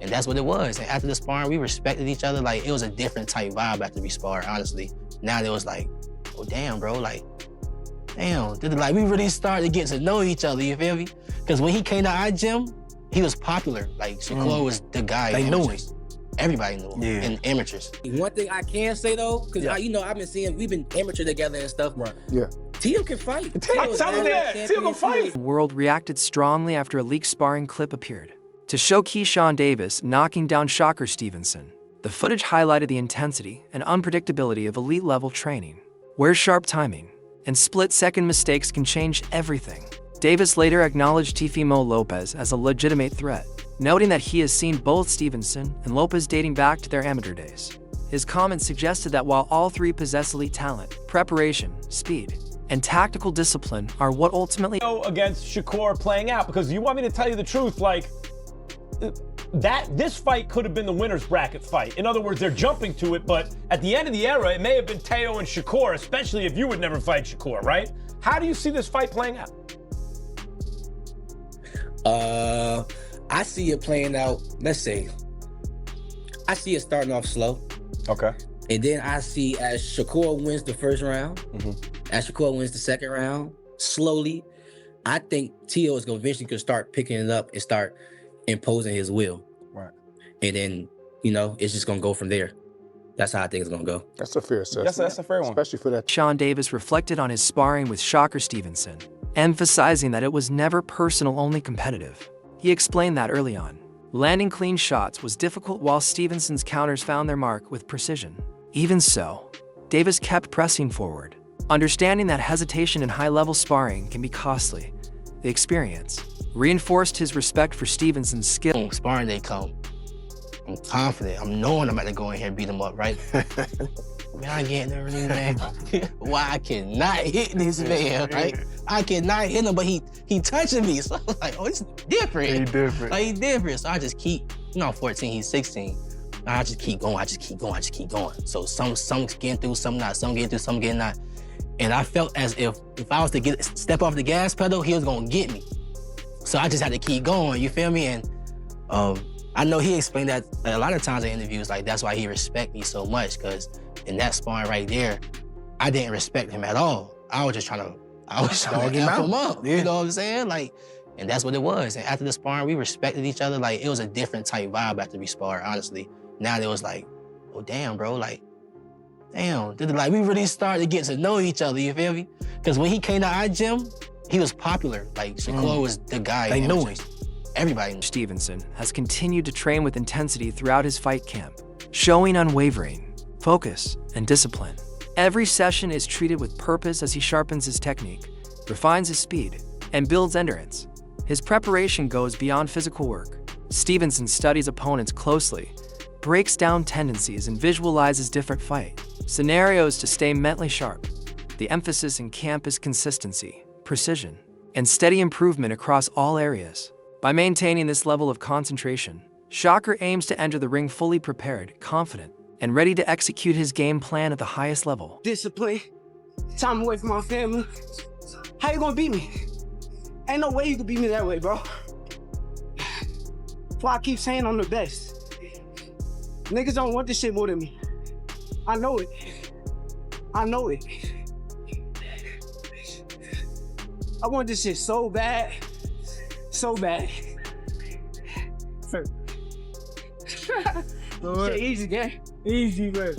And that's what it was. And after the sparring, we respected each other. Like, it was a different type vibe after we sparred, honestly. Now it was like, oh, damn, bro. Like, damn. Like, we really started to get to know each other, you feel me? Because when he came to our gym, he was popular. Like, Shakur was the guy. They knew him. Everybody knew him, and amateurs. One thing I can say, though, because, I've been seeing, we've been amateur together and stuff. Right. Yeah. Teo can fight. Teo can fight. The world reacted strongly after a leaked sparring clip appeared to show Keyshawn Davis knocking down Shakur Stevenson. The footage highlighted the intensity and unpredictability of elite-level training, where sharp timing and split-second mistakes can change everything. Davis later acknowledged Teofimo Lopez as a legitimate threat, noting that he has seen both Stevenson and Lopez dating back to their amateur days. His comments suggested that while all three possess elite talent, preparation, speed, and tactical discipline are what ultimately against Shakur playing out. Because you want me to tell you the truth, like, this fight could have been the winner's bracket fight. In other words, they're jumping to it, but at the end of the era, it may have been Teo and Shakur, especially if you would never fight Shakur, right? How do you see this fight playing out? I see it playing out, let's say, I see it starting off slow. Okay. And then I see as Shakur wins the first round, as Shakur wins the second round, slowly, I think Teo is going to eventually start picking it up and start imposing his will. Right. And then, it's just going to go from there. That's how I think it's going to go. That's a fair assessment. That's a fair one. Especially for that. Keyshawn Davis reflected on his sparring with Shakur Stevenson, emphasizing that it was never personal, only competitive. He explained that early on, landing clean shots was difficult while Stevenson's counters found their mark with precision. Even so, Davis kept pressing forward, understanding that hesitation in high-level sparring can be costly. The experience reinforced his respect for Stevenson's skill. When sparring day come, I'm confident. I'm knowing I'm about to go in here and beat him up, right? Man, I get in there, really, man. Why I cannot hit this man, right? I cannot hit him, but he touching me. So I'm like, oh, it's different. He different. Like, he different. So I just keep, I'm 14, he's 16. I just keep going, I just keep going. So some getting through, some not, some getting through, some getting not. And I felt as if I was to step off the gas pedal, he was gonna get me. So I just had to keep going, you feel me? And I know he explained that a lot of times in interviews, like that's why he respect me so much, because in that sparring right there, I didn't respect him at all. I was trying to F him up, you know what I'm saying? Like, and that's what it was. And after the sparring, we respected each other. Like, it was a different type vibe after we sparred, honestly. Now it was like, oh, damn, bro, like, damn. Like, we really started to get to know each other, you feel me? Because when he came to our gym, he was popular. Like, Shakur was the guy. They knew him. Everybody knew. Stevenson has continued to train with intensity throughout his fight camp, showing unwavering focus and discipline. Every session is treated with purpose as he sharpens his technique, refines his speed, and builds endurance. His preparation goes beyond physical work. Stevenson studies opponents closely, breaks down tendencies, and visualizes different fight scenarios to stay mentally sharp. The emphasis in camp is consistency, precision, and steady improvement across all areas. By maintaining this level of concentration, Shakur aims to enter the ring fully prepared, confident, and ready to execute his game plan at the highest level. Discipline, time away from my family. How you gonna beat me? Ain't no way you can beat me that way, bro. That's why I keep saying I'm the best. Niggas don't want this shit more than me. I know it. I know it. I want this shit so bad. So bad. Shit easy, gang. Easy, man.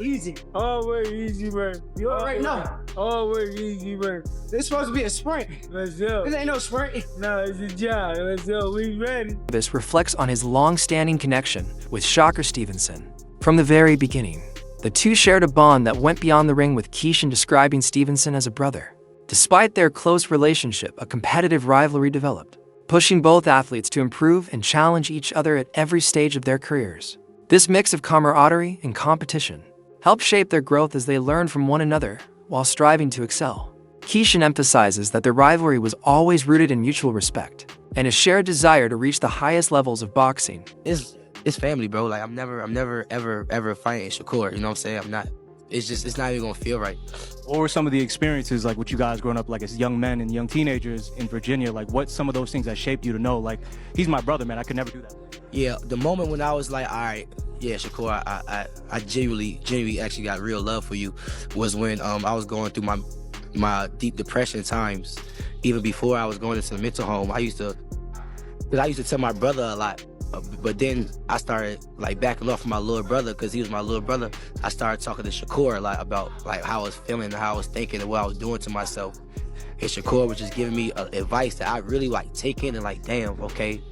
Easy. Always easy, man. You already know. Always easy, man. This supposed to be a sprint. Let's go. This ain't no sprint. No, it's a job. Let's go. We ready. This reflects on his long-standing connection with Shakur Stevenson. From the very beginning, the two shared a bond that went beyond the ring, with Keyshawn describing Stevenson as a brother. Despite their close relationship, a competitive rivalry developed, pushing both athletes to improve and challenge each other at every stage of their careers. This mix of camaraderie and competition helped shape their growth as they learned from one another while striving to excel. Keyshawn emphasizes that their rivalry was always rooted in mutual respect and a shared desire to reach the highest levels of boxing. It's family, bro. Like, I'm never, ever fighting Shakur. You know what I'm saying? I'm not. it's not even gonna feel right. What were some of the experiences like with you guys growing up like as young men and young teenagers in Virginia? Like what some of those things that shaped you to know like he's my brother, man, I could never do that. Yeah, the moment when I was like, all right, yeah, Shakur, I genuinely actually got real love for you was when I was going through my deep depression times. Even before I was going into the mental home, I used to tell my brother a lot. But then I started like backing off from my little brother because he was my little brother. I started talking to Shakur a lot about like how I was feeling and how I was thinking and what I was doing to myself. And Shakur was just giving me advice that I really like take in and like, damn, okay,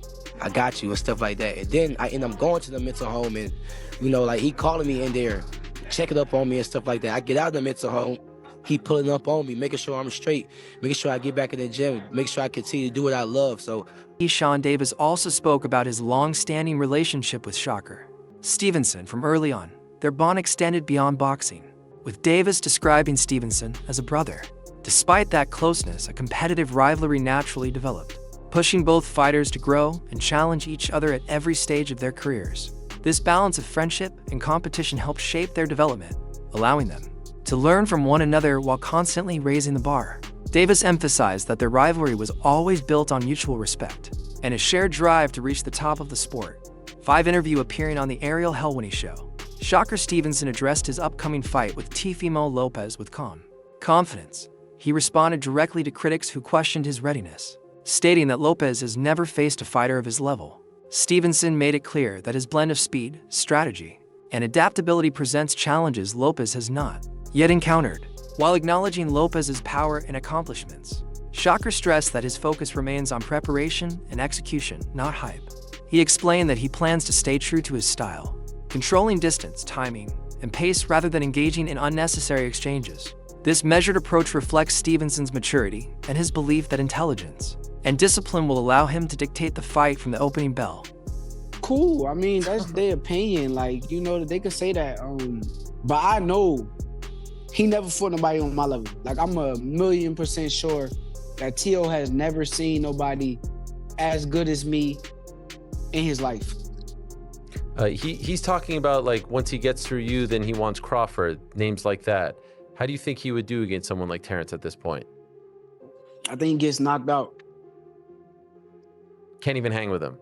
I got you and stuff like that. And then I end up going to the mental home and, you know, like he calling me in there, checking up on me and stuff like that. I get out of the mental home, he pulling up on me, making sure I'm straight, making sure I get back in the gym, making sure I continue to do what I love. So Keyshawn Davis also spoke about his long-standing relationship with Shakur Stevenson from early on. Their bond extended beyond boxing, with Davis describing Stevenson as a brother. Despite that closeness, a competitive rivalry naturally developed, pushing both fighters to grow and challenge each other at every stage of their careers. This balance of friendship and competition helped shape their development, allowing them to learn from one another while constantly raising the bar. Davis emphasized that their rivalry was always built on mutual respect and a shared drive to reach the top of the sport. 5 interview appearing on the Ariel Helwani show, Shakur Stevenson addressed his upcoming fight with Teofimo Lopez with calm confidence. He responded directly to critics who questioned his readiness, stating that Lopez has never faced a fighter of his level. Stevenson made it clear that his blend of speed, strategy, and adaptability presents challenges Lopez has not yet encountered. While acknowledging Lopez's power and accomplishments, Shakur stressed that his focus remains on preparation and execution, not hype. He explained that he plans to stay true to his style, controlling distance, timing, and pace rather than engaging in unnecessary exchanges. This measured approach reflects Stevenson's maturity and his belief that intelligence and discipline will allow him to dictate the fight from the opening bell. Cool. I mean, that's their opinion. Like, you know, they could say that. But I know he never fought nobody on my level. Like, I'm 1,000,000% sure that Teo has never seen nobody as good as me in his life. He's talking about, like, once he gets through you, then he wants Crawford, names like that. How do you think he would do against someone like Terrence at this point? I think he gets knocked out. Can't even hang with him.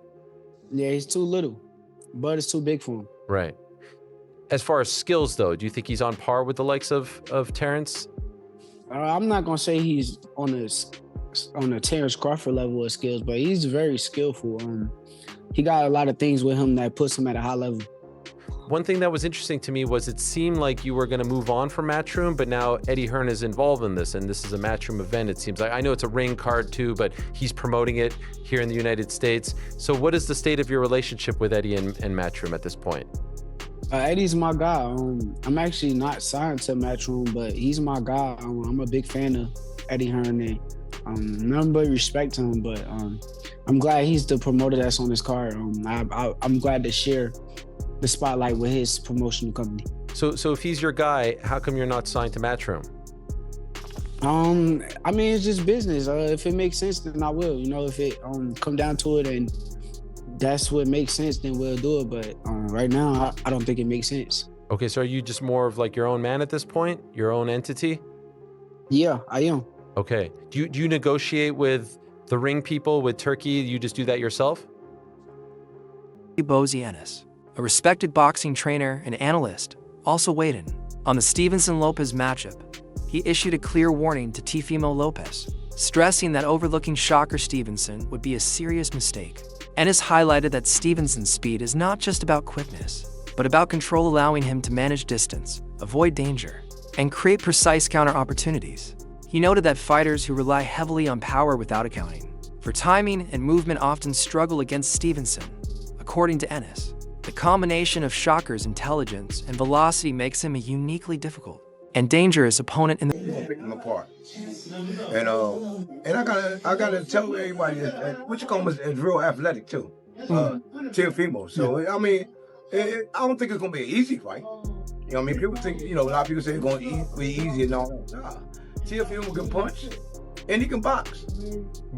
Yeah, he's too little. Bud is too big for him. Right. As far as skills, though, do you think he's on par with the likes of Terrence? I'm not gonna say he's on a Terrence Crawford level of skills, but he's very skillful. He got a lot of things with him that puts him at a high level. One thing that was interesting to me was it seemed like you were going to move on from Matchroom, but now Eddie Hearn is involved in this, and this is a Matchroom event, it seems like. I know it's a ring card too, but he's promoting it here in the United States. So what is the state of your relationship with Eddie and Matchroom at this point? Eddie's my guy. I'm actually not signed to Matchroom, but he's my guy. I'm a big fan of Eddie Hearn, and nothing but respect to him, but I'm glad he's the promoter that's on this card. I'm glad to share the spotlight with his promotional company. So if he's your guy, how come you're not signed to Matchroom? I mean, it's just business. If it makes sense, then I will. You know, if it come down to it and that's what makes sense, then we'll do it. But right now, I don't think it makes sense. Okay, so are you just more of like your own man at this point? Your own entity? Yeah, I am. Okay. Do you negotiate with the ring people, with Turkey? You just do that yourself? Bozy Ennis, a respected boxing trainer and analyst, also weighed in on the Stevenson-Lopez matchup. He issued a clear warning to Teofimo Lopez, stressing that overlooking Shakur Stevenson would be a serious mistake. Ennis highlighted that Stevenson's speed is not just about quickness, but about control, allowing him to manage distance, avoid danger, and create precise counter opportunities. He noted that fighters who rely heavily on power without accounting for timing and movement often struggle against Stevenson. According to Ennis, the combination of Shakur's intelligence and velocity makes him a uniquely difficult and dangerous opponent in the... Pick them apart. And I gotta tell everybody that what you call him is real athletic too. Teofimo. So I mean, I don't think it's gonna be an easy fight. You know what I mean? People think, a lot of people say it's gonna be easy and all that. Nah. Teofimo can punch and he can box.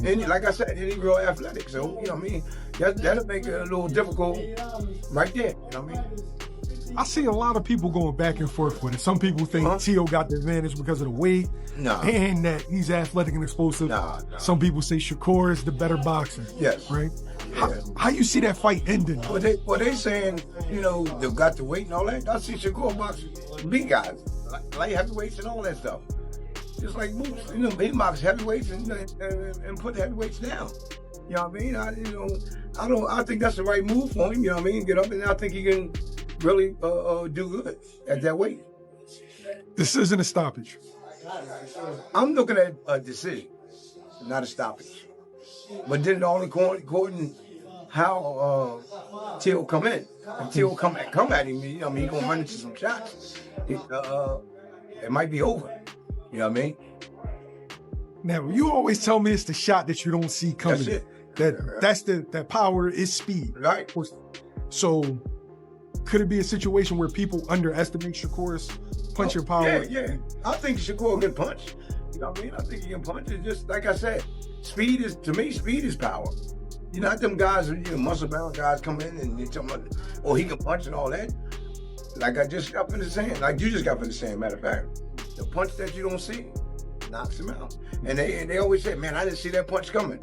And like I said, he's real athletic. So, you know what I mean? That'll make it a little difficult right there. You know what I mean? I see a lot of people going back and forth with it. Some people think Teo got the advantage because of the weight and that he's athletic and explosive. Some people say Shakur is the better boxer. Yes. Right? How you see that fight ending? Well, they saying, you know, they've got the weight and all that. I see Shakur boxing big guys, light heavyweights and all that stuff. Just like Moose, you know, he boxes heavyweights and put the heavyweights down. You know what I mean? I think that's the right move for him. You know what I mean? Get up, and I think he can really do good at that weight. This isn't a stoppage. I'm looking at a decision, not a stoppage. But then all according how Teo come in, if Teo come at him, you know, I mean, he's gonna run into some shots. It might be over. You know what I mean? Now, you always tell me it's the shot that you don't see coming. That's it. That power is speed. Right. So, could it be a situation where people underestimate Shakur's punching power? Yeah. I think Shakur can punch. You know what I mean? I think he can punch. It's just like I said, speed is power. You know, not them guys, muscle-bound guys come in and they tell me, oh, he can punch and all that. Like I just got finished saying, like you just got finished saying, matter of fact, the punch that you don't see knocks him out. And they always say, man, I didn't see that punch coming.